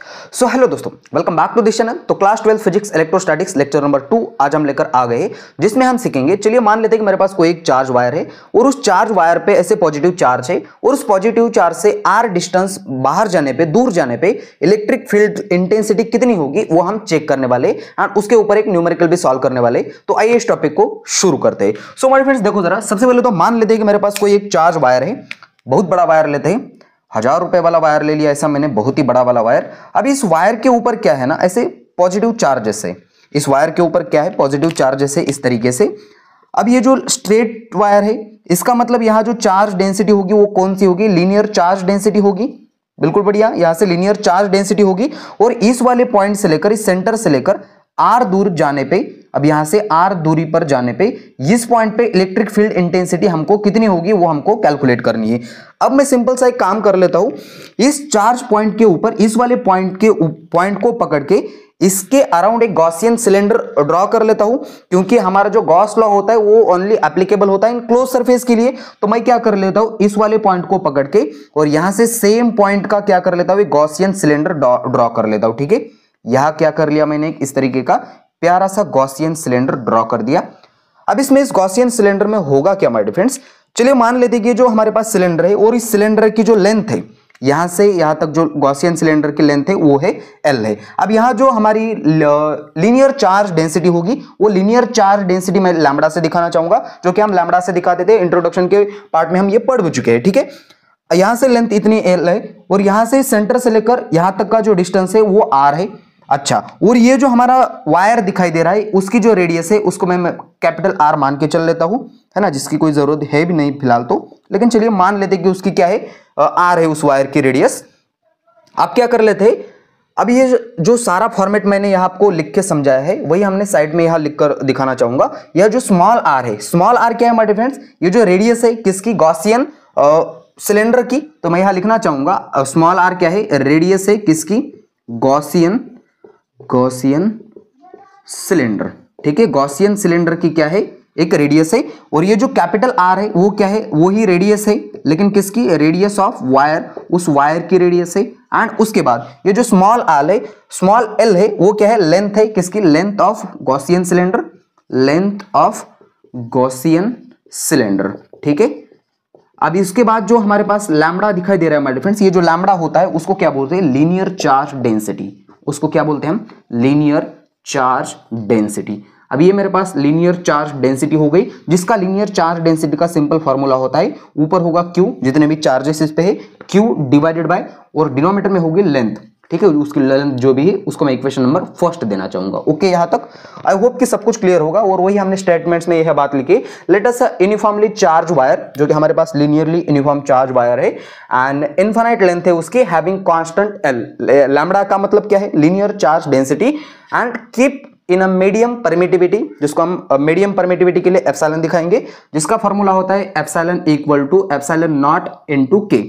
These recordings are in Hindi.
सो हेलो दोस्तों, welcome back to this channel. तो class 12 physics electrostatics lecture number 2 आज हम लेकर आ गए, जिसमें हम सीखेंगे। चलिए मान लेते हैं कि मेरे पास कोई एक चार्ज वायर है और उस चार्ज वायर पे ऐसे पॉजिटिव चार्ज है और उस पॉजिटिव चार्ज से आर डिस्टेंस बाहर जाने पे, दूर जाने पे इलेक्ट्रिक फील्ड इंटेंसिटी कितनी होगी वो हम चेक करने वाले एंड उसके ऊपर एक न्यूमेरिकल भी सॉल्व करने वाले। तो आइए इस टॉपिक को शुरू करते हैं। सो माय फ्रेंड्स, देखो जरा, सबसे पहले तो मान लेते हैं कि मेरे पास कोई एक चार्ज वायर है, बहुत बड़ा वायर लेते हैं, 1000 रुपए वाला वायर ले लिया ऐसा मैंने, बहुत ही बड़ा वाला वायर। अब इस वायर के ऊपर क्या है ना, ऐसे पॉजिटिव चार्जेस है। इस वायर के ऊपर क्या है, पॉजिटिव चार्जेस है इस तरीके से। अब ये जो स्ट्रेट वायर है, इसका मतलब यहां जो चार्ज डेंसिटी होगी वो कौन सी होगी, लीनियर चार्ज डेंसिटी होगी। बिल्कुल बढ़िया, यहां से लीनियर चार्ज डेंसिटी होगी। और इस वाले पॉइंट से लेकर, इस सेंटर से लेकर आर दूर जाने पे, अब यहां से आर दूरी पर जाने पे, इस पॉइंट पे इलेक्ट्रिक फील्ड इंटेंसिटी हमको कितनी होगी वो हमको कैलकुलेट करनी है। अब मैं सिंपल सा एक काम कर लेता हूं, इस चार्ज पॉइंट के ऊपर इस वाले पॉइंट को पकड़ के इसके अराउंड एक गॉसियन सिलेंडर ड्रॉ कर लेता हूं, क्योंकि हमारा जो गॉस लॉ होता है वो ओनली एप्लीकेबल होता है इन क्लोज सरफेस के लिए। तो मैं क्या कर लेता हूं, इस वाले पॉइंट को पकड़ के और यहां से सेम पॉइंट का क्या कर लेता हूं, गॉसियन सिलेंडर ड्रॉ कर लेता हूं। ठीक है, यहां क्या कर लिया मैंने, इस तरीके का प्यारा सा गॉसियन सिलेंडर ड्रॉ कर दिया। अब इसमें इस गॉसियन सिलेंडर में होगा क्या माय फ्रेंड्स, चलिए मान लेते हैं कि जो हमारे पास सिलेंडर है और इस सिलेंडर की जो लेंथ है, यहां से यहां तक जो गॉसियन सिलेंडर की लेंथ है वो है L है। अब यहां जो हमारी लीनियर चार्ज डेंसिटी होगी, वो लीनियर चार्ज डेंसिटी मैं लैम्बडा से दिखाना चाहूंगा, जो कि हम लैम्बडा से दिखाते थे इंट्रोडक्शन के पार्ट में, हम ये पढ़ चुके हैं। ठीक है, यहां से लेंथ इतनी L है और यहां से सेंटर से लेकर यहां तक का जो डिस्टेंस है वो R है। अच्छा, और ये जो हमारा वायर दिखाई दे रहा है उसकी जो रेडियस है उसको मैं कैपिटल R मान के चल लेता हूं, है ना, जिसकी कोई जरूरत है भी नहीं फिलहाल तो, लेकिन चलिए मान लेते कि उसकी क्या है, R है उस वायर की रेडियस। आप क्या कर लेते, अब ये जो सारा फॉर्मेट मैंने यहां आपको लिख के समझाया है वही हमने साइड में यहां लिखकर दिखाना चाहूंगा। यह जो स्मॉल r है, स्मॉल r क्या है माय फ्रेंड्स, ये जो रेडियस है किसकी, गॉसियन सिलेंडर की। तो मैं यहां लिखना चाहूंगा स्मॉल r क्या है, रेडियस है किसकी, गॉसियन सिलेंडर। ठीक है, गॉसियन सिलेंडर की क्या है, एक रेडियस है। और ये जो कैपिटल R है वो क्या है, वो ही रेडियस है, लेकिन किसकी, रेडियस ऑफ वायर, उस वायर की रेडियस है। एंड उसके बाद ये जो स्मॉल L है वो क्या है, लेंथ है किसकी, length of Gaussian cylinder, length of Gaussian cylinder. ठीक है, अब इसके बाद जो हमारे पास लैम्बडा दिखाई दे रहा है माय फ्रेंड्स, ये जो लैम्बडा होता है उसको क्या बोलते हैं, लीनियर चार्ज डेंसिटी। उसको क्या बोलते हैं हम, लीनियर चार्ज डेंसिटी। अब ये मेरे पास लीनियर चार्ज डेंसिटी हो गई, जिसका लीनियर चार्ज डेंसिटी का सिंपल फॉर्मूला होता है, ऊपर होगा Q, जितने भी चार्जेस इस पे है, Q डिवाइडेड बाय, और डिनोमिनेटर में होगी लेंथ। ठीक है, उसकी लेंथ जो भी है उसको मैं इक्वेशन नंबर फर्स्ट देना चाहूंगा। ओके, यहां तक आई होप कि सब कुछ क्लियर होगा। और वही हमने स्टेटमेंट्स में यह बात लिखी, let us uniformly charge wire, जो कि हमारे पास लीनियरली यूनिफॉर्म चार्ज वायर है एंड इनफाइनाइट लेंथ है उसकी, हैविंग कांस्टेंट L। लैम्बडा का मतलब क्या है, linear charge density, and keep in a medium permittivity, जिसको हम मीडियम परमिटिविटी के लिए एप्सिलॉन दिखाएंगे, जिसका फॉर्मूला होता है epsilon equal to epsilon not into K।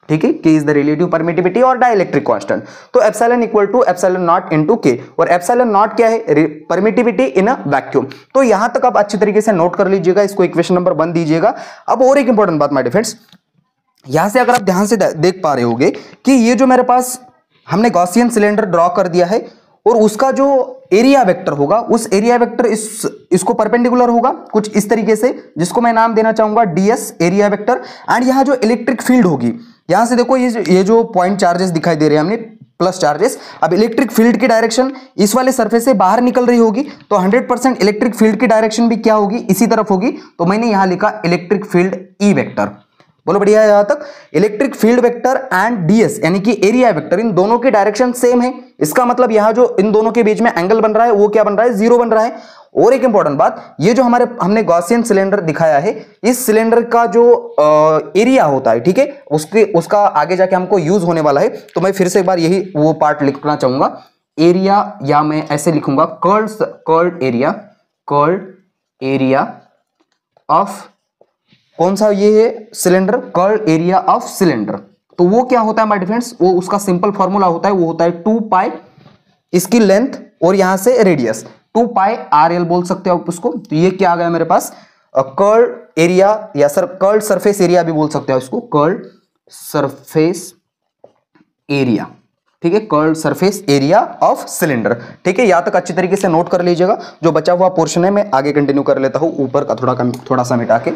ठीक है, K is the relative permittivity और डाइलेक्ट्रिक कांस्टेंट। तो epsilon equal to epsilon not into K, और एप्सिलॉन नॉट क्या है, परमिटिविटी इन अ वैक्यूम। तो यहां तक आप अच्छी तरीके से नोट कर लीजिएगा, इसको इक्वेशन नंबर 1 दीजिएगा। अब और एक इंपॉर्टेंट बात माय फ्रेंड्स, यहां से अगर आप ध्यान से देख पा रहे होगे कि ये जो मेरे पास हमने गॉसियन सिलेंडर ड्रॉ कर दिया है और उसका जो एरिया वेक्टर होगा, उस एरिया वेक्टर इसको परपेंडिकुलर होगा कुछ इस तरीके से, जिसको मैं नाम देना चाहूंगा ds एरिया वेक्टर। एंड यहाँ जो इलेक्ट्रिक फील्ड होगी, यहां से देखो ये जो पॉइंट चार्जेस दिखाई दे रहे हैं हमने, प्लस चार्जेस, अब इलेक्ट्रिक फील्ड की डायरेक्शन इस वाले सरफेस से बाहर निकल रही होगी, तो 100% इलेक्ट्रिक फील्ड की डायरेक्शन भी क्या होगी, इसी तरफ होगी। तो मैंने यहां लिखा इलेक्ट्रिक फील्ड E वेक्टर। बोलो बढ़िया है यहां तक, electric field vector and ds यानी कि एरिया वेक्टर, इन दोनों की डायरेक्शन सेम है। इसका मतलब यहां जो इन दोनों के बीच में एंगल बन रहा है वो क्या बन रहा है, 0 बन रहा है। और एक इंपॉर्टेंट बात, ये जो हमने गॉसियन सिलेंडर दिखाया है, इस सिलेंडर का जो एरिया होता है, ठीक है, उसका आगे जाके हमको यूज होने वाला है। तो मैं फिर से एक बार यही वो पार्ट लिखना चाहूंगा, एरिया, या मैं ऐसे लिखूंगा कर्ल्ड एरिया ऑफ, कौन सा ये है cylinder, curl area of cylinder. तो वो क्या होता है माय फ्रेंड्स, वो उसका सिंपल फॉर्मूला होता है, वो होता है 2 पाई इसकी लेंथ और यहां से रेडियस, 2 पाई RL बोल सकते हो आप उसको। तो ये क्या आ गया मेरे पास, कर्ल एरिया, या सर कर्ल सरफेस एरिया भी बोल सकते हो इसको, कर्ल सरफेस एरिया। ठीक है, curled surface area of cylinder. ठीक है, यहां तक अच्छी तरीके से नोट कर लीजिएगा। जो बचा हुआ पोर्शन है मैं आगे कंटिन्यू कर लेता हूं, ऊपर का थोड़ा सा मिटा के।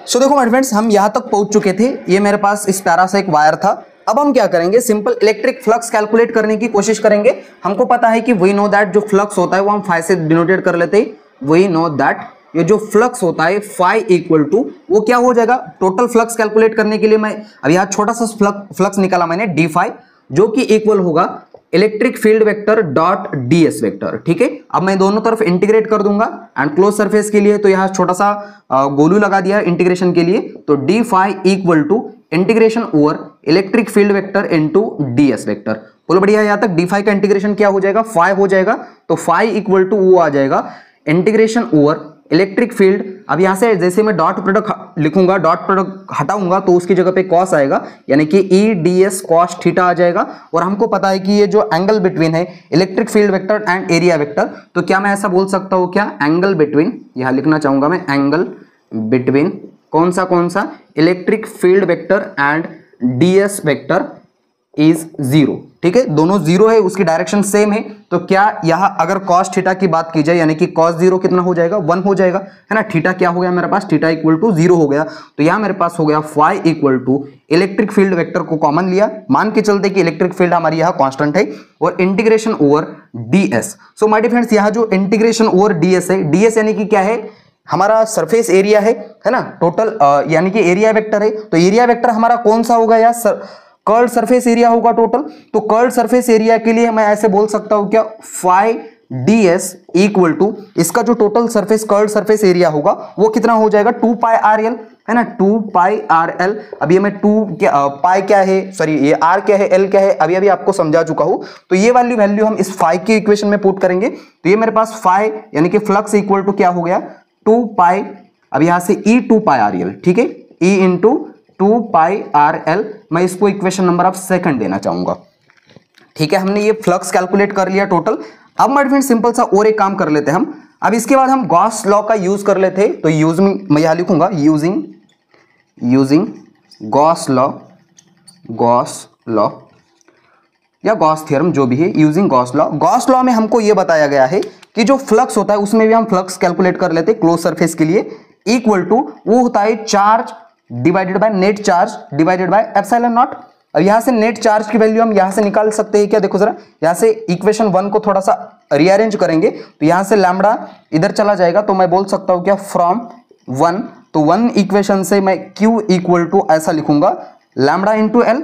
सो देखो माय फ्रेंड्स, हम यहां तक पहुंच चुके थे। ये मेरे पास इस प्यारा सा एक वायर था। अब हम क्या करेंगे, सिंपल इलेक्ट्रिक फ्लक्स कैलकुलेट करने की कोशिश करेंगे। हमको पता है कि वी नो दैट जो फ्लक्स होता है वो हम फाई से डिनोटेट कर लेते हैं। वी नो दैट ये जो फ्लक्स होता है फाई इक्वल टू, वो क्या हो जाएगा, टोटल फ्लक्स कैलकुलेट करने के लिए मैं अब यहाँ छोटा सा फ्लक्स निकाला मैंने डी फाई, जो कि इक्वल होगा electric field vector dot DS vector. ठीक है, अब मैं दोनों तरफ इंटीग्रेट कर दूंगा एंड क्लोज सरफेस के लिए तो यहाँ छोटा सा गोलू लगा दिया इंटीग्रेशन के लिए। तो d phi equal to integration over electric field vector into ds vector. बोलो बढ़िया, यहाँ तक डी फाई का इंटीग्रेशन क्या हो जाएगा, फाई हो जाएगा। तो फाई इक्वल टू वो आ जाएगा इंटीग्रेशन ओवर इलेक्ट्रिक फील्ड। अब यहां से जैसे मैं डॉट प्रोडक्ट लिखूंगा, डॉट प्रोडक्ट हटाऊंगा तो उसकी जगह पे कॉस आएगा, यानी कि E D S cos theta आ जाएगा। और हमको पता है कि ये जो एंगल बिटवीन है electric field vector and area vector, तो क्या मैं ऐसा बोल सकता हूं क्या, एंगल बिटवीन, यहां लिखना चाहूंगा मैं, एंगल बिटवीन कौन सा electric field vector and DS vector is zero. ठीक है, दोनों जीरो है, उसकी डायरेक्शन सेम है। तो क्या यहां अगर कॉस थीटा की बात की जाए, यानी कि कॉस जीरो कितना हो जाएगा, 1 हो जाएगा, है ना। थीटा क्या हो गया मेरे पास, थीटा इक्वल टू 0 हो गया। तो यहां मेरे पास हो गया phi equal to electric field vector को कॉमन लिया, मान के चलते कि इलेक्ट्रिक फील्ड हमारी यहां कांस्टेंट है, और integration over ds. So my dear friends, यहां जो इंटीग्रेशन ओवर डीएस है, डीएस यानी कि क्या है, हमारा सरफेस एरिया है ना, टोटल यानी कि एरिया वेक्टर है। तो एरिया वेक्टर हमारा कौन सा होगा यार, कर्ल्ड सरफेस एरिया होगा टोटल। तो कर्ल्ड सरफेस एरिया के लिए मैं ऐसे बोल सकता हूं क्या, फाई ds इक्वल टू इसका जो total surface curled surface area होगा वो कितना हो जाएगा, 2 पाई आर एल, है ना, 2 पाई आर एल। अभी मैं 2 पाई क्या है, सॉरी ये r क्या है, l क्या है, अभी अभी आपको समझा चुका हूं। तो ये वाली वैल्यू हम इस फाई की इक्वेशन में पुट करेंगे। तो ये मेरे पास फाई यानी कि फ्लक्स इक्वल टू क्या हो गया, 2 पाई, अब यहां से e 2 पाई आर एल। ठीक है, e into 2 pi r L, मैं इसको इक्वेशन नंबर ऑफ सेकंड देना चाहूंगा। ठीक है, हमने ये फ्लक्स कैलकुलेट कर लिया टोटल। अब माय फ्रेंड सिंपल सा और एक काम कर लेते हैं हम। अब इसके बाद हम गॉस लॉ का यूज कर लेते हैं। तो यूजिंग, मैं यहां लिखूंगा यूजिंग गॉस लॉ या गॉस थ्योरम, जो भी है, using Gauss law. Gauss law में हमको ये बताया गया है कि जो फ्लक्स होता है उसमें भी हम फ्लक्स कैलकुलेट कर लेते हैं क्लोज सरफेस के लिए, इक्वल टू वो होता है charge divided by net charge divided by epsilon not. अब यहां से नेट चार्ज की वैल्यू हम यहां से निकाल सकते हैं क्या, देखो जरा, यहां से इक्वेशन 1 को थोड़ा सा रीअरेंज करेंगे तो यहां से लैम्बडा इधर चला जाएगा। तो मैं बोल सकता हूं क्या, फ्रॉम 1, तो 1 इक्वेशन से मैं Q इक्वल टू ऐसा लिखूंगा, लैम्बडा इंटू एल,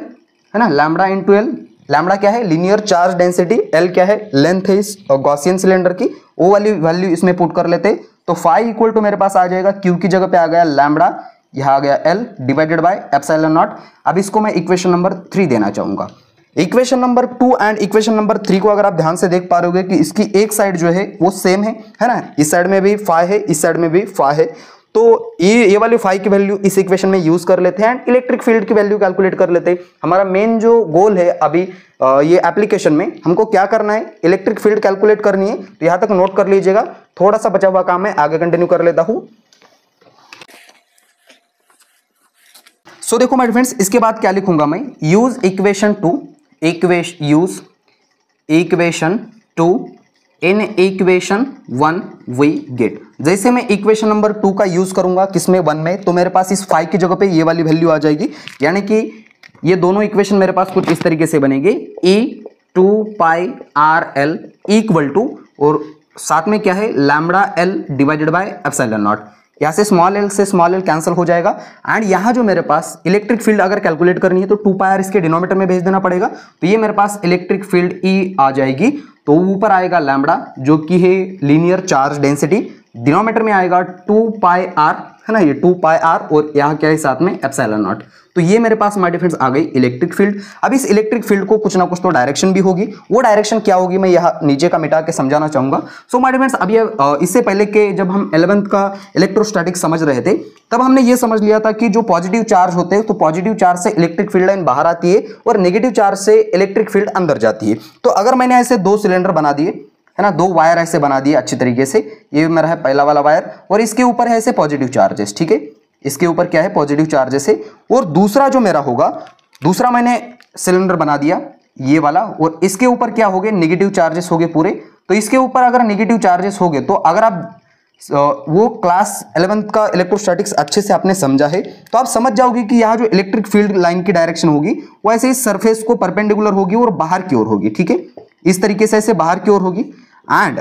है ना, लैम्बडा इंटू एल। लैम्बडा क्या है, लीनियर चार्ज डेंसिटी, एल क्या है, लेंथ है इस गॉसियन सिलेंडर की, वो वाली वैल्यू इसमें पुट कर लेते। तो फाई इक्वल टू मेरे पास आ जाएगा, Q की जगह पे आ गया लैम्बडा, यहां आ गया L divided by epsilon not. अब इसको मैं इक्वेशन नंबर 3 देना चाहूंगा। Equation number 2 and equation number 3 को अगर आप ध्यान से देख पा रहे होगे कि इसकी एक साइड जो है वो सेम है ना, इस साइड में भी फाई है, इस साइड में भी फाई है। तो ये वाली फाई की वैल्यू इस इक्वेशन में यूज कर लेते हैं एंड इलेक्ट्रिक फील्ड की वैल्यू कैलकुलेट कर लेते हैं। हमारा मेन जो गोल है अभी ये एप्लीकेशन में हमको क्या करना है, इलेक्ट्रिक फील्ड कैलकुलेट करनी है। तो यहां तक नोट कर लीजिएगा, थोड़ा सा बचा हुआ काम है, आगे कंटिन्यू कर लेता हूं। सो देखो माय फ्रेंड्स, इसके बाद क्या लिखूंगा मैं, use equation 2 in equation 1 we get. जैसे मैं इक्वेशन नंबर 2 का यूज करूंगा किसमें, 1 में, तो मेरे पास इस फाई की जगह पे ये वाली वैल्यू आ जाएगी, यानी कि ये दोनों इक्वेशन मेरे पास कुछ इस तरीके से बनेंगे, e 2 pi r l equal to, और साथ में क्या है, lambda l divided by epsilon not. यहां से स्मॉल एल से स्मॉल एल कैंसिल हो जाएगा एंड यहां जो मेरे पास इलेक्ट्रिक फील्ड अगर कैलकुलेट करनी है तो 2 पाई आर इसके डिनोमिनेटर में भेज देना पड़ेगा। तो ये मेरे पास इलेक्ट्रिक फील्ड E आ जाएगी, तो ऊपर आएगा लैम्बडा जो कि है लीनियर चार्ज डेंसिटी, डिनोमिनेटर में आएगा 2 पाई आर, है ना, ये 2 पाई आर, और यहाँ क्या है साथ में एप्सिलॉन नॉट। तो ये मेरे पास माय डियर फ्रेंड्स आ गई इलेक्ट्रिक फील्ड। अब इस इलेक्ट्रिक फील्ड को कुछ ना कुछ तो डायरेक्शन भी होगी, वो डायरेक्शन क्या होगी मैं यहाँ नीचे का मिटा के समझाना चाहूंगा। सो माय डियर फ्रेंड्स, अब ये इससे पहले के जब हम 11th का इलेक्ट्रोस्टैटिक समझ रहे थे तब हमने ये समझ लिया था कि जो पॉजिटिव चार्ज होते हैं तो पॉजिटिव चार्ज से इलेक्ट्रिक फील्ड लाइन बाहर आती है और नेगेटिव चार्ज से इलेक्ट्रिक फील्ड अंदर जाती है। तो अगर मैंने ऐसे 2 सिलेंडर बना दिए, है ना, 2 वायर ऐसे बना दिए अच्छी तरीके से। ये मेरा है पहला वाला वायर और इसके ऊपर है ऐसे पॉजिटिव चार्जेस, ठीक है, इसके ऊपर क्या है पॉजिटिव चार्जेस है। और दूसरा जो मेरा होगा, दूसरा मैंने सिलेंडर बना दिया ये वाला, और इसके ऊपर क्या हो गए नेगेटिव चार्जेस हो गए पूरे। तो इसके ऊपर अगर नेगेटिव चार्जेस हो गए, तो अगर आप वो क्लास 11th का इलेक्ट्रोस्टैटिक्स अच्छे से आपने समझा है तो आप समझ जाओगे कि यहाँ जो इलेक्ट्रिक फील्ड लाइन की डायरेक्शन होगी वो ऐसे इस सरफेस को परपेंडिकुलर होगी और बाहर की ओर होगी, ठीक है, इस तरीके से ऐसे बाहर की ओर होगी। एंड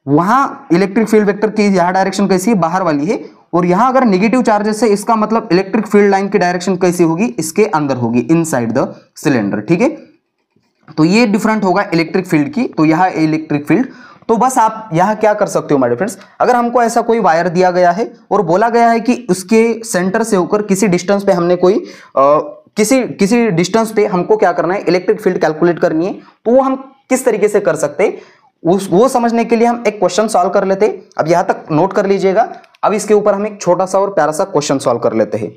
वहां इलेक्ट्रिक फील्ड वेक्टर की यह डायरेक्शन कैसी है, बाहर वाली है, और यहां अगर नेगेटिव चार्जेस है इसका मतलब इलेक्ट्रिक फील्ड लाइन की डायरेक्शन कैसी होगी, इसके अंदर होगी, इनसाइड द सिलेंडर, ठीक है। तो ये डिफरेंट होगा इलेक्ट्रिक फील्ड की। तो यह इलेक्ट्रिक फील्ड, तो बस आप यहां क्या कर सकते हो माय डियर फ्रेंड्स, अगर हमको ऐसा कोई वायर दिया गया है और बोला गया है कि उसके सेंटर से होकर किसी डिस्टेंस पे हमने कोई किसी डिस्टेंस पे हमको क्या करना है, इलेक्ट्रिक फील्ड कैलकुलेट करनी है, तो वो हम किस तरीके से कर सकते हैं वो समझने के लिए हम एक क्वेश्चन सॉल्व कर लेते हैं। अब यहां तक नोट कर लीजिएगा। अब इसके ऊपर हम एक छोटा सा और प्यारा सा क्वेश्चन सॉल्व कर लेते हैं।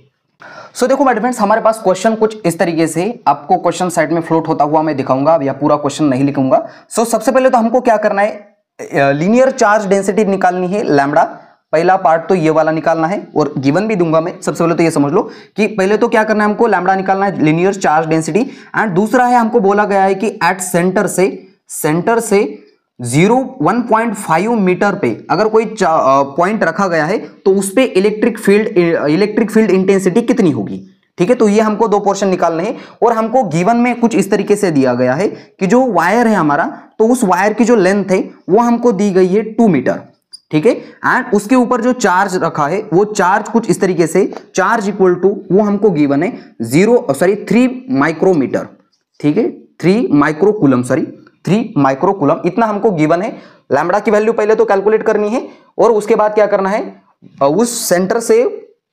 सो देखो माय डियर फ्रेंड्स, हमारे पास क्वेश्चन कुछ इस तरीके से, आपको क्वेश्चन साइड में फ्लोट होता हुआ मैं दिखाऊंगा, अब यह पूरा क्वेश्चन नहीं लिखूंगा। सो सबसे पहले तो हमको क्या करना है, लीनियर चार्ज डेंसिटी निकालनी है लैम्बडा। पहला पार्ट तो ये वाला निकालना है और गिवन भी दूंगा मैं। सबसे पहले तो ये समझ लो कि पहले तो क्या करना है हमको, लैम्बडा निकालना है, लीनियर चार्ज डेंसिटी। एंड दूसरा है हमको बोला गया है कि एट सेंटर से 1.5 मीटर पे अगर कोई पॉइंट रखा गया है तो उस पे इलेक्ट्रिक फील्ड इंटेंसिटी कितनी होगी, ठीक है। तो ये हमको 2 पोर्शन निकालने हैं और हमको गिवन में कुछ इस तरीके से दिया गया है कि जो वायर है हमारा, तो उस वायर की जो लेंथ है वो हमको दी गई है 2 मीटर, ठीक है। एंड उसके ऊपर जो चार्ज रखा है वो चार्ज कुछ इस तरीके से, चार्ज इक्वल टू वो हमको गिवन है 3 माइक्रोमीटर, ठीक है, 3 माइक्रोकूलम इतना हमको गिवन है। लैम्बडा की वैल्यू पहले तो कैलकुलेट करनी है और उसके बाद क्या करना है, उस सेंटर से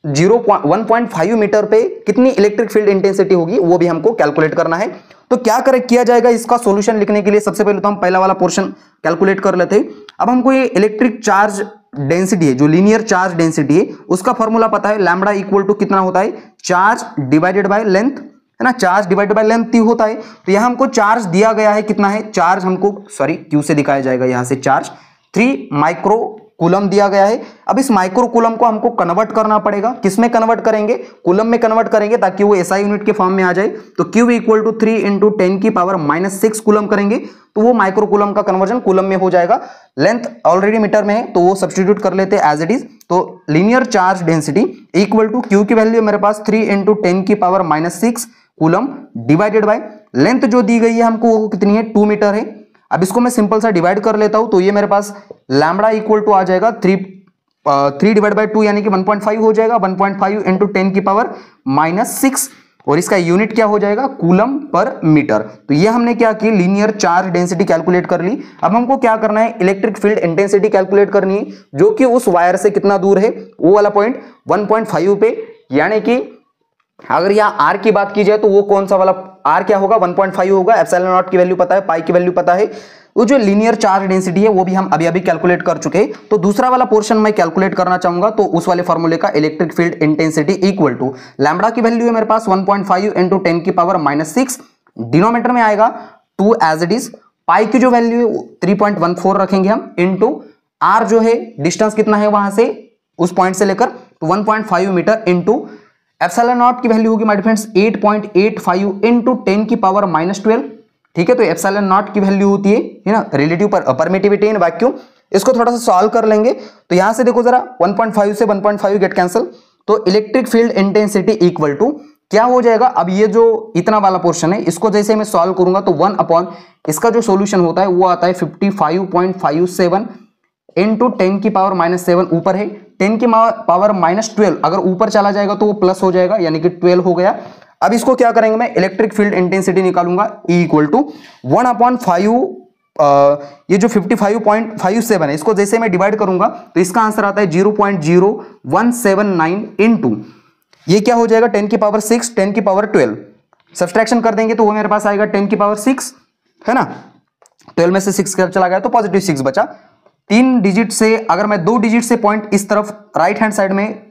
1.5 मीटर पे कितनी इलेक्ट्रिक फील्ड इंटेंसिटी होगी वो भी हमको कैलकुलेट करना है। तो क्या किया जाएगा इसका सॉल्यूशन लिखने के लिए, सबसे पहले तो हम पहला वाला पोर्शन कैलकुलेट कर लेते हैं। अब हमको ये इलेक्ट्रिक चार्ज डेंसिटी है, जो लीनियर चार्ज डेंसिटी है, उसका फॉर्मूला पता है, लैम्बडा इक्वल टू कितना होता है, चार्ज डिवाइडेड बाय लेंथ, है ना, चार्ज डिवाइडेड बाय लेंथ ही होता है। तो यहां हमको चार्ज दिया गया है, कितना है चार्ज, हमको क्यू से दिखाया जाएगा यहां से, चार्ज 3 माइक्रोकूलम दिया गया है। अब इस माइक्रोकूलम को हमको कन्वर्ट करना पड़ेगा, किसमें कन्वर्ट करेंगे, कूलम में कन्वर्ट करेंगे ताकि वो एसआई यूनिट के फॉर्म में आ जाए। तो Q इक्वल टू 3 इंटू 10 की पावर -6 कूलम करेंगे तो वो माइक्रोकूलम का कन्वर्जन कूलम में हो जाएगा। लेंथ ऑलरेडी मीटर में है तो वो सब्स्टिट्यूट कर लेते हैं एज इट इज। तो linear charge density equal to Q की वैल्यू मेरे पास 3 इंटू 10 की power -6 coulomb divided by length जो दी गई है हमको वो कितनी है, 2 मीटर है। अब इसको मैं सिंपल सा डिवाइड कर लेता हूं तो ये मेरे पास लैम्बडा इक्वल टू आ जाएगा 3 डिवाइड बाय 2 यानी कि 1.5 हो जाएगा, 1.5 इंटू 10 की पावर -6 और इसका यूनिट क्या हो जाएगा, कूलम पर मीटर। तो ये हमने क्या की, लीनियर चार्ज डेंसिटी कैलकुलेट कर ली। अब हमको क्या करना है, इलेक्ट्रिक फील्ड इंटेंसिटी कैलकुलेट करनी है, जो कि उस वायर से कितना दूर है, वो वाला पॉइंट 1.5 पे, यानी कि अगर यहाँ R की बात की जाए तो वो कौन सा वाला R क्या होगा, 1.5 होगा। एप्सिलॉन नॉट की वैल्यू पता है, पाई की वैल्यू पता है, वो जो लीनियर चार्ज डेंसिटी है वो भी हम अभी कैलकुलेट कर चुके हैं। तो दूसरा वाला पोर्शन मैं कैलकुलेट करना चाहूंगा, तो उस वाले फॉर्मूले का electric field intensity equal to lambda की वैल्यू है मेरे पास 1.5 इंटू 10 की पावर -6, डिनोमीटर में आएगा 2 एज इट इज, पाई की जो वैल्यू है 3.14 रखेंगे हम, इंटू R जो है डिस्टेंस कितना है वहां से उस पॉइंट से लेकर, तो 1.5 मीटर, इंटू एप्सिलॉन नॉट की वैल्यू होगी माय फ्रेंड्स 8.85 इंटू 10 की पावर -12, ठीक है। तो एप्सिलॉन नॉट की वैल्यू होती है ना रिलेटिव परमिटिविटी इन वैक्यूम। इसको थोड़ा सा सॉल्व कर लेंगे तो यहां से देखो जरा 1.5 से 1.5 गेट कैंसिल, तो electric field intensity equal to क्या हो जाएगा। अब ये जो इतना वाला पोर्शन है इसको जैसे मैं सॉल्व करूंगा तो 1 अपॉन इसका जो सोल्यूशन होता है वो आता है 55.57 इंटू 10 की पावर -7, ऊपर है 10 की पावर -12, अगर ऊपर चला जाएगा तो वो प्लस हो जाएगा यानी कि 12 हो गया। अब इसको क्या करेंगे, मैं इलेक्ट्रिक फील्ड इंटेंसिटी निकालूंगा E इक्वल टू 1/5, ये जो 55.57 है इसको जैसे मैं डिवाइड करूंगा तो इसका आंसर आता है 0.0179 इंटू ये क्या हो जाएगा 10 की पावर 6, 10 की पावर 12, सब्सट्रैक्शन कर देंगे तो वो मेरे पास आएगा 10 की पावर 6, है ना, 12 में से 6 चला गया तो पॉजिटिव 6 बचा। 3 डिजिट से अगर मैं 2 डिजिट से पॉइंट इस तरफ राइट हैंड साइड में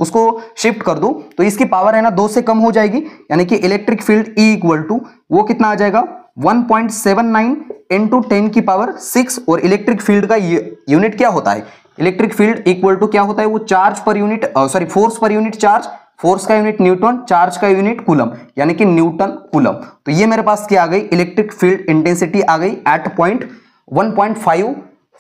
उसको शिफ्ट कर दूं तो इसकी पावर है ना 2 से कम हो जाएगी, यानी कि electric field E equal to वो कितना आ जाएगा 1.79 इंटू 10⁶ और इलेक्ट्रिक फील्ड का यूनिट क्या होता है, इलेक्ट्रिक फील्ड इक्वल टू क्या होता है, वो charge per unit force per unit charge, force का यूनिट न्यूटन, चार्ज का यूनिट कूलम, यानी कि न्यूटन कूलम। तो ये मेरे पास क्या आ गई, इलेक्ट्रिक फील्ड इंटेंसिटी आ गई at point 1.5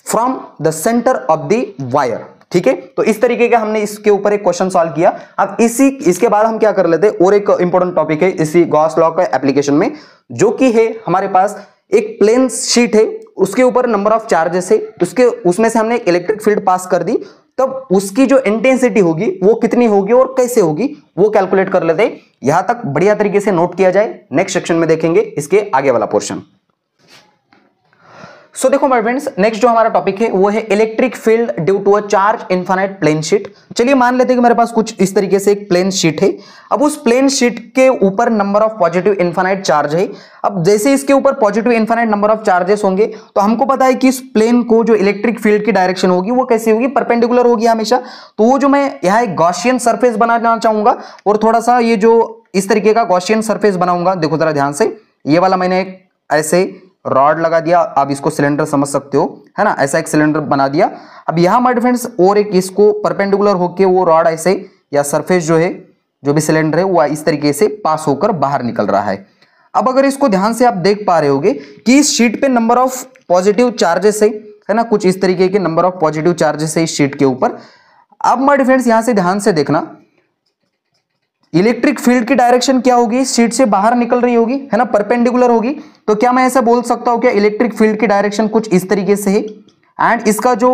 from the centre of the wire. ठीक है, तो इस तरीके का हमने इसके ऊपर एक क्वेश्चन सॉल्व किया। अब इसके बाद हम क्या कर लेते हैं, और एक इंपॉर्टेंट टॉपिक है इसी गॉस लॉ का एप्लीकेशन में, जो कि है हमारे पास एक प्लेन शीट है, उसके ऊपर नंबर ऑफ चार्जेस है, उसमें से हमने एक इलेक्ट्रिक फील्ड पास कर दी, तब उसकी जो इंटेंसिटी होगी वो कितनी होगी और कैसे होगी वो कैलकुलेट कर लेते हैं। यहां तक बढ़िया तरीके से नोट किया जाए, नेक्स्ट सेक्शन में देखेंगे इसके आगे वाला पोर्शन। सो देखो माय फ्रेंड्स, नेक्स्ट जो हमारा टॉपिक है वो है electric field due to a charge infinite plane sheet. चलिए मान लेते हैं कि मेरे पास कुछ इस तरीके से एक प्लेन शीट है। अब उस प्लेन शीट के ऊपर number of positive infinite charge है। अब जैसे इसके ऊपर positive infinite number of charges होंगे, तो हमको पता है कि इस प्लेन को जो इलेक्ट्रिक फील्ड की डायरेक्शन होगी वो कैसी होगी, परपेंडिकुलर होगी हमेशा। तो वो जो मैं यहाँ एक गॉसियन सरफेस बनाना चाहूंगा और थोड़ा सा ये जो इस तरीके का गॉसियन सरफेस बनाऊंगा, देखो जरा ध्यान से, ये वाला मैंने एक ऐसे रॉड लगा दिया, आप इसको सिलेंडर समझ सकते हो, है ना, ऐसा एक सिलेंडर बना दिया। अब यहां माय फ्रेंड्स और एक इसको परपेंडिकुलर होके वो रॉड ऐसे या सरफेस जो है, जो भी सिलेंडर है वो इस तरीके से पास होकर बाहर निकल रहा है। अब अगर इसको ध्यान से आप देख पा रहे होगे कि इस शीट पे नंबर ऑफ पॉजिटिव चार्जेस है ना, कुछ इस तरीके के नंबर ऑफ पॉजिटिव चार्जेस है इस शीट के ऊपर। अब माय फ्रेंड्स यहां से ध्यान से देखना, इलेक्ट्रिक फील्ड की डायरेक्शन क्या होगी, शीट से बाहर निकल रही होगी, है ना, परपेंडिकुलर होगी। तो क्या मैं ऐसा बोल सकता हूं क्या इलेक्ट्रिक फील्ड की डायरेक्शन कुछ इस तरीके से है, एंड इसका जो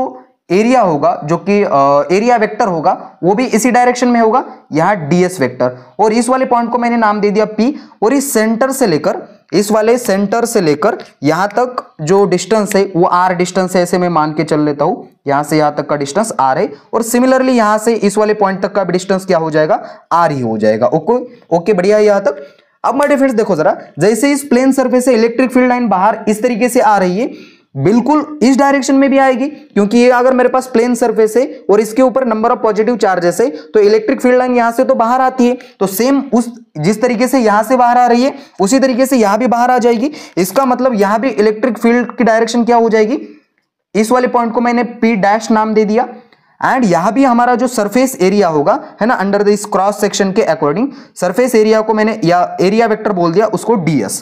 एरिया होगा, जो कि एरिया वेक्टर होगा, वो भी इसी डायरेक्शन में होगा, यहां ds वेक्टर। और इस वाले पॉइंट को मैंने नाम दे दिया P, और इस सेंटर से लेकर, इस वाले सेंटर से लेकर यहां तक जो डिस्टेंस है वो r डिस्टेंस है, ऐसे मैं मान के चल लेता हूं, यहां से यहां तक का डिस्टेंस r है, और सिमिलरली यहां से इस वाले पॉइंट तक का भी डिस्टेंस क्या हो जाएगा, r ही हो जाएगा। ओके बढ़िया है यहां तक। अब माय डियर फ्रेंड्स देखो जरा, जैसे इस प्लेन सरफेस से इलेक्ट्रिक फील्ड लाइन बाहर इस तरीके से आ रही है, बिल्कुल इस डायरेक्शन में भी आएगी, क्योंकि ये अगर मेरे पास प्लेन सरफेस है और इसके ऊपर नंबर ऑफ पॉजिटिव चार्जेस है, तो इलेक्ट्रिक फील्ड लाइन यहां से तो बाहर आती है, तो सेम उस जिस तरीके से यहां से बाहर आ रही है उसी तरीके से यहां भी बाहर आ जाएगी। इसका मतलब यहां भी इलेक्ट्रिक फील्ड की डायरेक्शन क्या हो जाएगी, इस वाले पॉइंट को मैंने P' नाम दे दिया, एंड यहां भी हमारा जो सरफेस एरिया होगा, है ना, अंडर दिस क्रॉस सेक्शन के अकॉर्डिंग सरफेस एरिया को मैंने या एरिया वेक्टर बोल दिया उसको ds।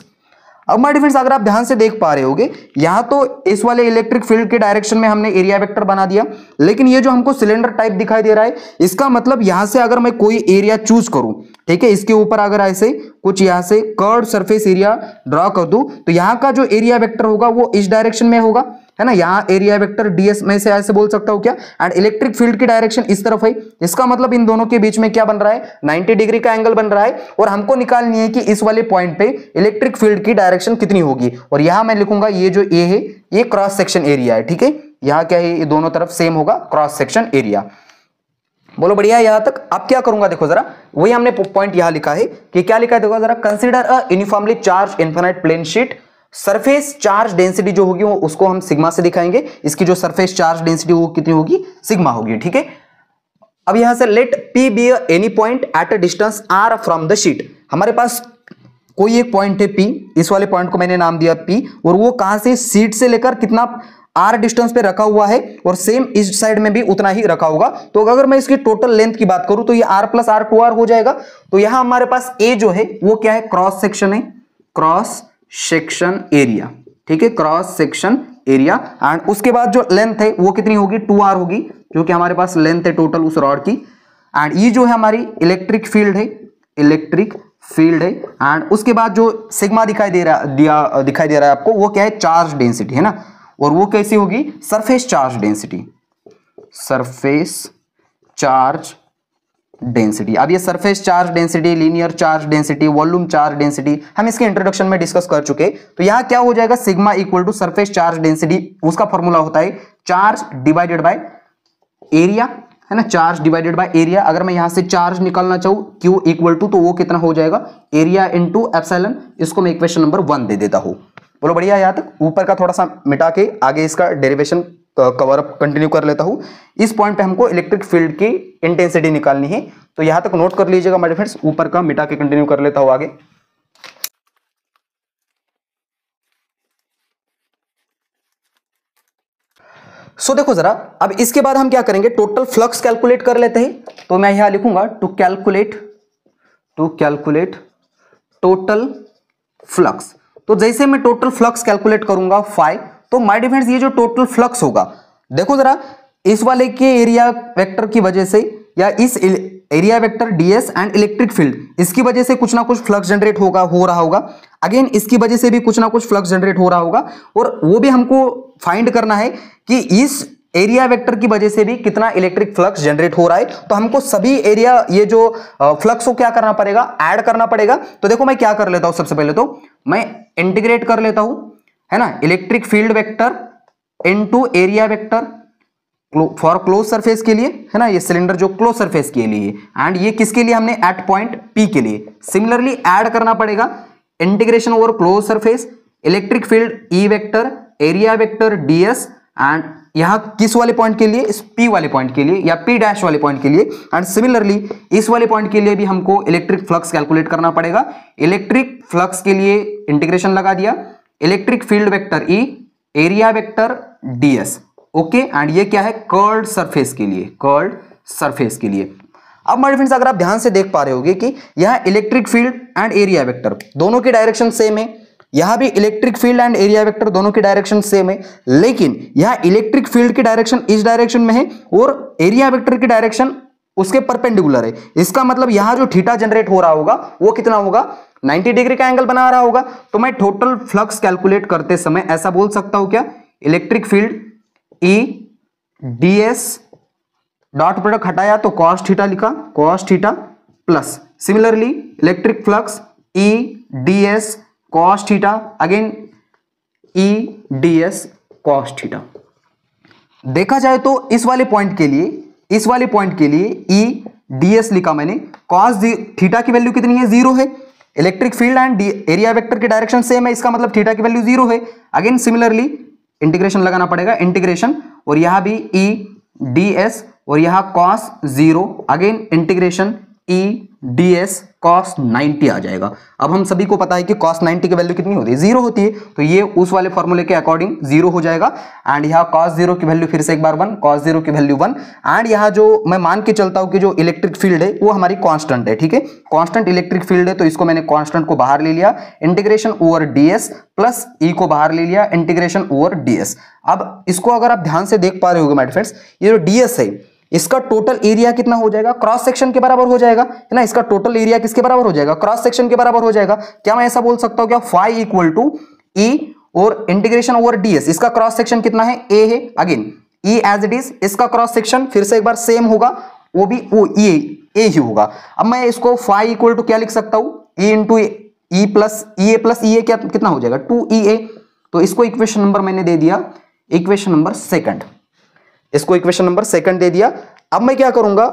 अब माय डिफरेंस अगर आप ध्यान से देख पा रहे होगे, यहां तो इस वाले इलेक्ट्रिक फील्ड के डायरेक्शन में हमने एरिया वेक्टर बना दिया, लेकिन ये जो हमको सिलेंडर टाइप दिखाई दे रहा है, इसका मतलब यहां से अगर मैं कोई एरिया चूज करूं, ठीक है, इसके ऊपर अगर ऐसे कुछ यहां से कर्व सरफेस एरिया ड्रॉ कर दूं, तो यहां का जो एरिया वेक्टर होगा वो इस डायरेक्शन में होगा, है ना, यहाँ एरिया वेक्टर ds में से ऐसे बोल सकता हूं क्या, एंड इलेक्ट्रिक फील्ड की डायरेक्शन इस तरफ है। इसका मतलब इन दोनों के बीच में क्या बन रहा है, 90 डिग्री का एंगल बन रहा है, और हमको निकालनी है कि इस वाले पॉइंट पे इलेक्ट्रिक फील्ड की डायरेक्शन कितनी होगी। और यहां मैं लिखूंगा ये जो ए है ये क्रॉस सेक्शन एरिया है, ठीक है, यहाँ क्या है, ये दोनों तरफ सेम होगा क्रॉस सेक्शन एरिया। बोलो बढ़िया यहां तक। अब क्या करूंगा देखो जरा, वही हमने पॉइंट यहां लिखा है कि क्या लिखा है देखो जरा, consider a uniformly charge infinite plane sheet, surface charge density जो होगी वो उसको हम सिग्मा से दिखाएंगे, इसकी जो सरफेस चार्ज डेंसिटी वो कितनी होगी, सिग्मा होगी, ठीक है। अब यहां से let P be any point at a distance r from the sheet, हमारे पास कोई एक पॉइंट है P, इस वाले पॉइंट को मैंने नाम दिया P, और वो कहां से, शीट से लेकर कितना r डिस्टेंस पे रखा हुआ है, और सेम इस साइड में भी उतना ही रखा होगा। तो अगर मैं इसकी टोटल लेंथ की बात करूं तो ये r प्लस r 2r हो जाएगा। तो यहां हमारे पास a जो है वो क्या है, क्रॉस सेक्शन है, क्रॉस सेक्शन एरिया, ठीक है, क्रॉस सेक्शन एरिया, एंड उसके बाद जो लेंथ है वो कितनी होगी, 2r होगी, जो कि हमारे पास लेंथ है टोटल उस रॉड की, एंड ये जो है हमारी इलेक्ट्रिक फील्ड है, इलेक्ट्रिक फील्ड है, एंड उसके बाद जो सिग्मा दिखाई दे रहा है आपको, वो क्या है, चार्ज डेंसिटी, है ना, और वो कैसी होगी, surface charge density, surface charge density. अब ये surface charge density, linear charge density, volume charge density हम इसके इंट्रोडक्शन में डिस्कस कर चुके। तो यहां क्या हो जाएगा, sigma equal to surface charge density, उसका फॉर्मूला होता है चार्ज डिवाइडेड बाय एरिया, है ना, चार्ज डिवाइडेड बाय एरिया। अगर मैं यहां से चार्ज निकालना चाहूं Q इक्वल टू, तो वो कितना हो जाएगा, एरिया इंटू एप्सिलॉन, इसको मैं इक्वेशन नंबर 1 दे देता हूं। बोलो बढ़िया, यहां तक ऊपर का थोड़ा सा मिटा के आगे इसका डेरिवेशन कवर अप कंटिन्यू कर लेता हूं। इस पॉइंट पे हमको इलेक्ट्रिक फील्ड की इंटेंसिटी निकालनी है, तो यहां तक नोट कर लीजिएगा माय फ्रेंड्स, ऊपर का मिटा के कंटिन्यू कर लेता हूं आगे। सो देखो जरा, अब इसके बाद हम क्या करेंगे, टोटल फ्लक्स कैलकुलेट कर लेते हैं। तो मैं यहां लिखूंगा टू कैलकुलेट टोटल फ्लक्स। तो जैसे मैं टोटल फ्लक्स कैलकुलेट करूंगा फाई, तो माय डियर फ्रेंड्स ये जो टोटल फ्लक्स होगा, देखो जरा, इस वाले के एरिया वेक्टर की वजह से या इस area vector ds and electric field, इसकी वजह से कुछ ना कुछ फ्लक्स जनरेट हो रहा होगा। अगेन इसकी वजह से भी कुछ ना कुछ फ्लक्स जनरेट हो रहा होगा, और वो भी हमको फाइंड करना है कि इस एरिया वेक्टर की वजह से भी कितना इलेक्ट्रिक फ्लक्स जनरेट हो रहा है। तो हमको सभी एरिया, ये जो फ्लक्स को क्या करना पड़ेगा, ऐड करना पड़ेगा। तो देखो मैं क्या कर लेता हूं, सबसे पहले तो मैं इंटीग्रेट कर लेता हूं, है ना, electric field vector into area vector for close surface के लिए, है ना, ये सिलेंडर जो क्लोज सरफेस के लिए, एंड ये किसके लिए, हमने एट पॉइंट P के लिए। सिमिलरली ऐड करना पड़ेगा integration over close surface electric field E vector area vector ds, and यहां किस वाले पॉइंट के लिए, इस P वाले पॉइंट के लिए या P डैश वाले पॉइंट के लिए, एंड सिमिलरली इस वाले पॉइंट के लिए भी हमको इलेक्ट्रिक फ्लक्स कैलकुलेट करना पड़ेगा। इलेक्ट्रिक फ्लक्स के लिए इंटीग्रेशन लगा दिया, electric field vector E area vector ds, okay, and ये क्या है, कर्ल्ड सरफेस के लिए, अब माय फ्रेंड्स अगर आप ध्यान से देख पा रहे होगे कि यहां electric field and area vector दोनों की डायरेक्शन सेम है, यहां भी electric field and area vector दोनों की डायरेक्शन सेम है, लेकिन यहां इलेक्ट्रिक फील्ड की डायरेक्शन इस डायरेक्शन में है और एरिया वेक्टर की डायरेक्शन उसके परपेंडिकुलर है। इसका मतलब यहां जो थीटा जनरेट हो रहा होगा वो कितना होगा, 90 डिग्री का एंगल बना रहा होगा। तो मैं टोटल फ्लक्स कैलकुलेट करते समय ऐसा बोल सकता हूं क्या, electric field E ds dot product हटाया तो cos थीटा लिखा, cos theta plus similarly electric flux E ds cos theta, again E ds cos theta. देखा जाए तो इस वाले पॉइंट के लिए E ds लिखा मैंने, cos थीटा की वैल्यू कितनी है, 0 है। Electric field and area vector की डायरेक्शन सेम है, इसका मतलब थीटा की वैल्यू 0 है। अगेन सिमिलरली इंटीग्रेशन लगाना पड़ेगा, इंटीग्रेशन, और यहां भी E ds और यहां cos 0, again integration E ds cos 90 आ जाएगा। अब हम सभी को पता है कि cos 90 की वैल्यू कितनी होती है, 0 होती है, तो ये उस वाले फॉर्मूले के अकॉर्डिंग 0 हो जाएगा। एंड यहाँ cos 0 की वैल्यू फिर से एक बार 1, cos 0 की वैल्यू 1, एंड यहाँ जो मैं मान के चलता हूं कि जो इलेक्ट्रिक फील्ड है वो हमारी कांस्टेंट है, ठीक है, कांस्टेंट इलेक्ट्रिक फील्ड है, तो इसको मैंने कांस्टेंट को बाहर ले लिया, integration over ds plus E को बाहर ले लिया, इंटीग्रेशन ओवर ds। अब इसको अगर आप ध्यान से देख पा रहे होगे माय फ्रेंड्स, ये जो ds है इसका टोटल एरिया कितना हो जाएगा, क्रॉस सेक्शन के बराबर हो जाएगा, है ना, इसका टोटल एरिया किसके बराबर हो जाएगा, क्रॉस सेक्शन के बराबर हो जाएगा। क्या मैं ऐसा बोल सकता हूं क्या, फाई इक्वल टू E और इंटीग्रेशन ओवर ds, इसका क्रॉस सेक्शन कितना है, A है, again E as it is, इसका क्रॉस सेक्शन फिर से एक बार सेम होगा, वो भी वो A ही होगा। अब मैं इसको फाई इक्वल टू क्या लिख सकता हूं, E into E plus E क्या कितना हो जाएगा, 2EA। तो इसको इक्वेशन नंबर मैंने दे दिया, इक्वेशन नंबर सेकंड, इसको इक्वेशन नंबर सेकंड दे दिया। अब मैं क्या करूंगा,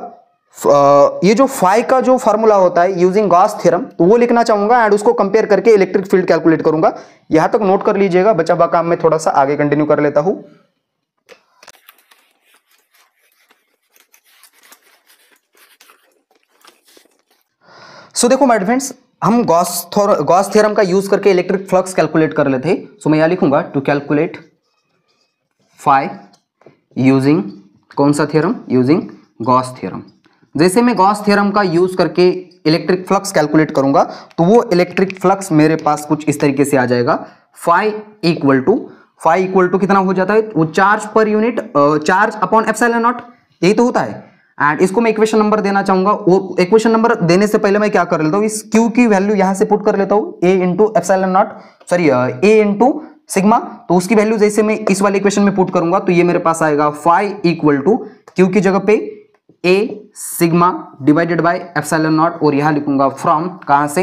ये जो फाई का जो फॉर्मूला होता है यूजिंग गॉस थ्योरम, तो वो लिखना चाहूंगा एंड उसको कंपेयर करके इलेक्ट्रिक फील्ड कैलकुलेट करूंगा। यहां तक नोट कर लीजिएगा, बचा हुआ काम मैं थोड़ा सा आगे कंटिन्यू कर लेता हूं। सो देखो माय फ्रेंड्स, हम गॉस थ्योरम का यूज करके इलेक्ट्रिक फ्लक्स कैलकुलेट कर लेते हैं। सो मैं यहां लिखूंगा टू कैलकुलेट फाई यूजिंग कौन सा थ्योरम, यूजिंग गॉस थ्योरम। जैसे मैं गॉस थ्योरम का यूज करके इलेक्ट्रिक फ्लक्स कैलकुलेट करूंगा तो वो इलेक्ट्रिक फ्लक्स मेरे पास कुछ इस तरीके से आ जाएगा, फाई इक्वल टू कितना हो जाता है, वो चार्ज पर unit, charge upon epsilon not, यही तो होता है। एंड इसको मैं इक्वेशन नंबर देना चाहूंगा, वो इक्वेशन नंबर देने से पहले मैं क्या कर लेता हूँ, इस Q की वैल्यू यहां से पुट कर लेता हूँ, A into epsilon not, sorry A into sigma. तो उसकी वैल्यू जैसे मैं इस वाले इक्वेशन में पुट करूंगा तो ये मेरे पास आएगा फाई इक्वल टू Q की जगह पे A sigma divided by epsilon not, और यहां लिखूंगा फ्रॉम, कहां से,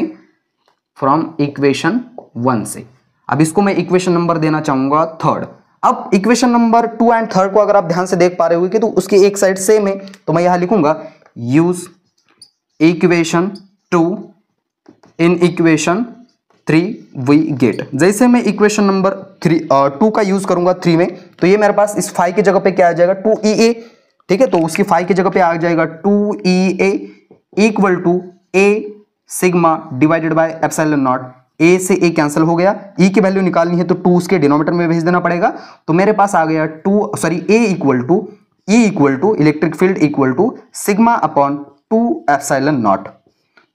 फ्रॉम इक्वेशन 1 से। अब इसको मैं इक्वेशन नंबर देना चाहूंगा थर्ड। अब इक्वेशन नंबर 2 एंड थर्ड को अगर आप ध्यान से देख पा रहे हो कि तो उसकी एक साइड सेम है, तो मैं यहां लिखूंगा use equation 2 in equation 3 we get. जैसे मैं इक्वेशन नंबर 2 का यूज करूंगा 3 में, तो ये मेरे पास इस फाई की जगह पे क्या आ जाएगा, 2EA, ठीक है, तो उसकी फाई की जगह पे आ जाएगा 2EA equal to A sigma divided by epsilon naught A से ए कैंसिल हो गया, ई की वैल्यू निकालनी है तो 2 उसके डिनोमिनेटर में भेज देना पड़ेगा। तो मेरे पास आ गया E equal to electric field equal to sigma upon 2 epsilon naught.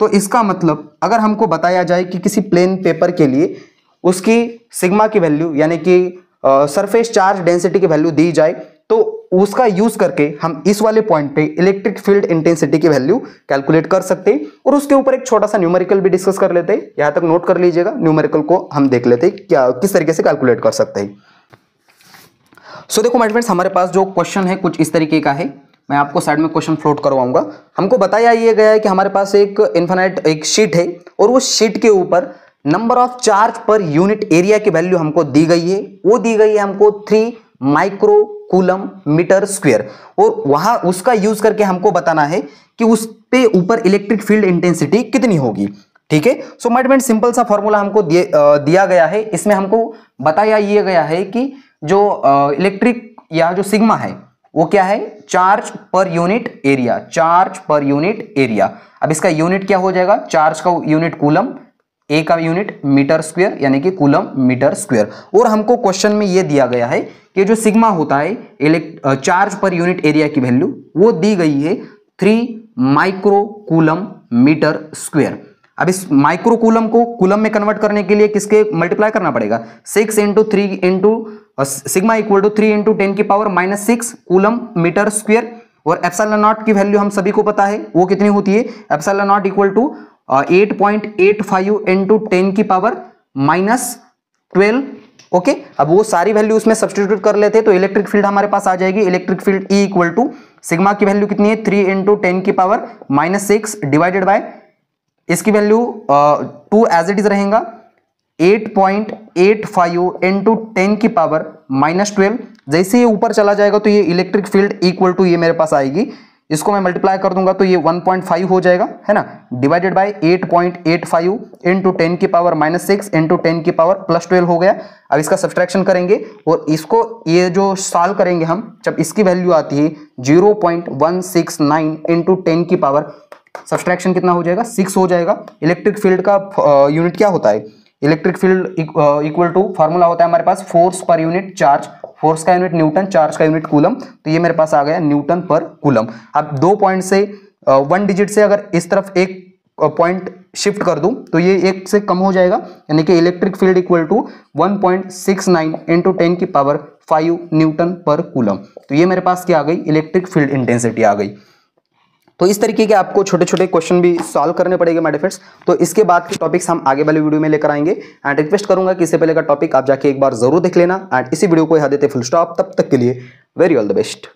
तो इसका मतलब अगर हमको बताया जाए कि किसी प्लेन पेपर के लिए उसकी सिग्मा की वैल्यू यानी कि सरफेस चार्ज डेंसिटी की वैल्यू दी जाए तो उसका यूज करके हम इस वाले पॉइंट पे इलेक्ट्रिक फील्ड इंटेंसिटी की वैल्यू कैलकुलेट कर सकते हैं और उसके ऊपर एक छोटा सा न्यूमेरिकल भी डिस्कस कर लेते हैं। यहां तक नोट कर लीजिएगा, न्यूमेरिकल को हम देख लेते हैं क्या किस तरीके से कैलकुलेट कर सकते हैं। सो देखो माय फ्रेंड्स, हमारे पास जो क्वेश्चन है कुछ इस तरीके का है। मैं आपको साइड में क्वेश्चन फ्लोट करवाऊंगा। हमको बताया ये गया है कि हमारे पास एक इनफाइनाइट एक शीट है और उस शीट के ऊपर number of charge per unit area की वैल्यू हमको दी गई है। वो दी गई है हमको 3 माइक्रो कूलम मीटर स्क्वायर और वहां उसका यूज करके हमको बताना है कि उस पे ऊपर इलेक्ट्रिक फील्ड इंटेंसिटी कितनी होगी। ठीक है, सो माय फ्रेंड सिंपल सा फॉर्मूला हमको दिया गया है। इसमें हमको बताया ये गया है कि जो इलेक्ट्रिक या जो सिग्मा है वो क्या है, charge per unit area, charge per unit area. अब इसका यूनिट क्या हो जाएगा, चार्ज का यूनिट कूलम, ए का यूनिट मीटर स्क्वायर यानी कि कूलम मीटर स्क्वायर। और हमको क्वेश्चन में यह दिया गया है कि जो सिग्मा होता है चार्ज पर यूनिट एरिया की वैल्यू वो दी गई है 3 माइक्रो कूलम मीटर स्क्वायर। अब इस माइक्रो कूलम को कूलम में कन्वर्ट करने के लिए किसके मल्टीप्लाई करना पड़ेगा, 6 into 3 into sigma equal to 3 into 10 की पावर -6 कूलम मीटर स्क्वायर। और एप्सिलॉन नॉट की वैल्यू हम सभी को पता है वो कितनी होती है, epsilon naught equal to 8.85 into 10 की पावर -12। ओके, अब वो सारी वैल्यू उसमें सब्स्टिट्यूट कर लेते हैं तो इलेक्ट्रिक फील्ड हमारे पास आ जाएगी। Electric field E equal to sigma की वैल्यू कितनी है, 3 इंटू 10 की पावर -6 डिवाइडेड बाय इसकी वैल्यू 2 एज इट इज रहेगा 8.85 इंटू 10 की पावर -12। जैसे ये ऊपर चला जाएगा तो ये इलेक्ट्रिक फील्ड इक्वल टू ये मेरे पास आएगी, इसको मैं मल्टीप्लाई कर दूंगा तो ये 1.5 हो जाएगा, है ना, डिवाइडेड बाय 8.85 इंटू 10 की पावर -6 इंटू 10 की पावर +12 हो गया। अब इसका सब्सट्रैक्शन करेंगे और इसको ये जो सॉल्व करेंगे हम, जब इसकी वैल्यू आती है 0.169 इंटू 10 की पावर, सब्सट्रैक्शन कितना हो जाएगा, 6 हो जाएगा। इलेक्ट्रिक फील्ड का यूनिट क्या होता है, electric field equal to formula होता है हमारे पास force per unit charge, force का यूनिट न्यूटन, चार्ज का यूनिट कूलम। तो ये मेरे पास आ गया न्यूटन पर कूलम। अब 2 पॉइंट से 1 डिजिट से अगर इस तरफ एक पॉइंट शिफ्ट कर दूं तो ये 1 से कम हो जाएगा, यानी कि electric field equal to 1.69 into 10 की पावर 5 न्यूटन पर कूलम। तो ये मेरे पास क्या आ गई, इलेक्ट्रिक फील्ड इंटेंसिटी आ गई। तो इस तरीके के आपको छोटे छोटे क्वेश्चन भी सॉल्व करने पड़ेंगे माय डियर फ्रेंड्स। तो इसके बाद के टॉपिक्स हम आगे वाले वीडियो में लेकर आएंगे एंड रिक्वेस्ट करूंगा कि इससे पहले का टॉपिक आप जाके एक बार जरूर देख लेना एंड इसी वीडियो को यहाँ देते फुल स्टॉप। तब तक के लिए वेरी ऑल द बेस्ट।